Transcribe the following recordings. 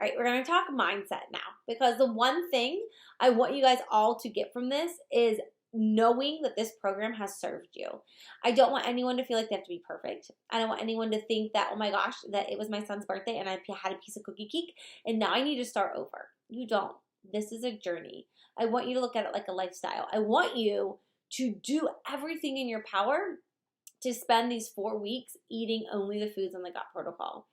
right, we're going to talk mindset now, because the one thing I want you guys all to get from this is knowing that this program has served you. I don't want anyone to feel like they have to be perfect. I don't want anyone to think that, oh my gosh, that it was my son's birthday and I had a piece of cookie cake and now I need to start over. You don't. This is a journey. I want you to look at it like a lifestyle. I want you to do everything in your power to spend these 4 weeks eating only the foods on the gut protocol.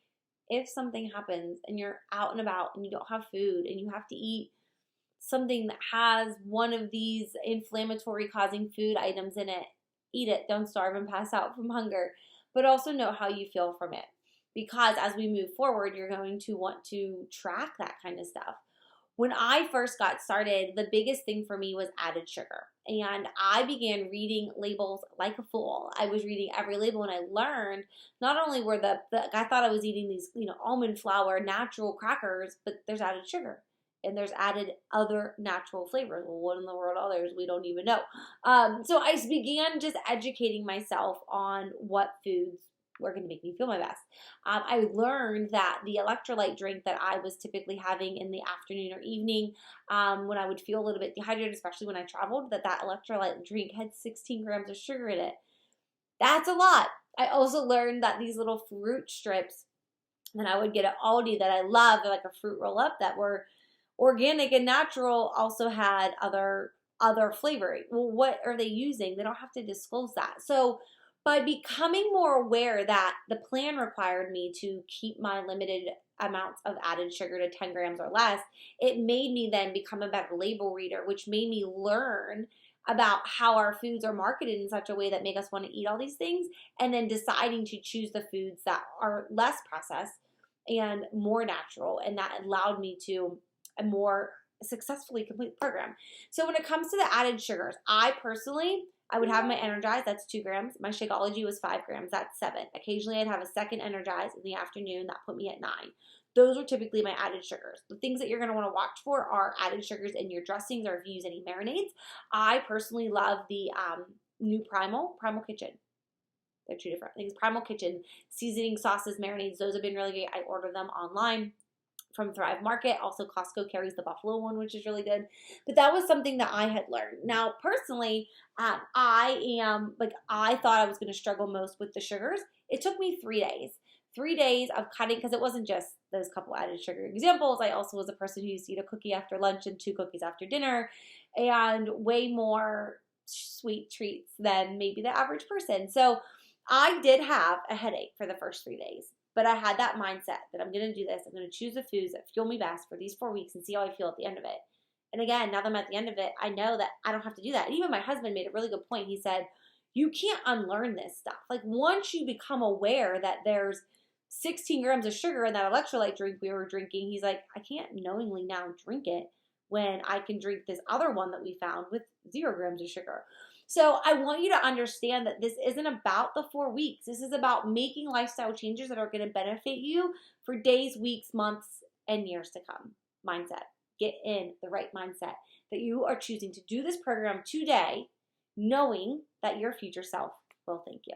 If something happens and you're out and about and you don't have food and you have to eat something that has one of these inflammatory causing food items in it, eat it. Don't starve and pass out from hunger, but also know how you feel from it. Because as we move forward, you're going to want to track that kind of stuff. When I first got started, the biggest thing for me was added sugar. And I began reading labels like a fool. I was reading every label and I learned not only were I thought I was eating these, almond flour, natural crackers, but there's added sugar. And there's added other natural flavors. Well, what in the world others? We don't even know. So I began just educating myself on what foods were going to make me feel my best. I learned that the electrolyte drink that I was typically having in the afternoon or evening when I would feel a little bit dehydrated, especially when I traveled, that electrolyte drink had 16 grams of sugar in it. That's a lot. I also learned that these little fruit strips that I would get at Aldi that I love, like a fruit roll-up that were organic and natural, also had other flavoring. Well, what are they using? They don't have to disclose that. So by becoming more aware that the plan required me to keep my limited amounts of added sugar to 10 grams or less, it made me then become a better label reader, which made me learn about how our foods are marketed in such a way that make us want to eat all these things, and then deciding to choose the foods that are less processed and more natural. And that allowed me to a more successfully complete program. So when it comes to the added sugars, I would have my Energize, that's 2 grams. My Shakeology was 5 grams, that's 7. Occasionally I'd have a second Energize in the afternoon, that put me at 9. Those are typically my added sugars. The things that you're going to want to watch for are added sugars in your dressings or if you use any marinades. I personally love the new Primal Kitchen. They're 2 different things. Primal Kitchen seasoning sauces, marinades, those have been really great. I order them online from Thrive Market. Also, Costco carries the Buffalo one, which is really good. But that was something that I had learned. Now, personally, I thought I was going to struggle most with the sugars. It took me 3 days. 3 days of cutting, because it wasn't just those couple added sugar examples. I also was a person who used to eat a cookie after lunch and 2 cookies after dinner, and way more sweet treats than maybe the average person. So I did have a headache for the first 3 days. But I had that mindset that I'm going to do this. I'm going to choose the foods that fuel me best for these 4 weeks and see how I feel at the end of it. And again, now that I'm at the end of it, I know that I don't have to do that. And even my husband made a really good point. He said, you can't unlearn this stuff. Like once you become aware that there's 16 grams of sugar in that electrolyte drink we were drinking, he's like, I can't knowingly now drink it when I can drink this other one that we found with 0 grams of sugar. So I want you to understand that this isn't about the 4 weeks. This is about making lifestyle changes that are going to benefit you for days, weeks, months, and years to come. Mindset. Get in the right mindset that you are choosing to do this program today, knowing that your future self will thank you.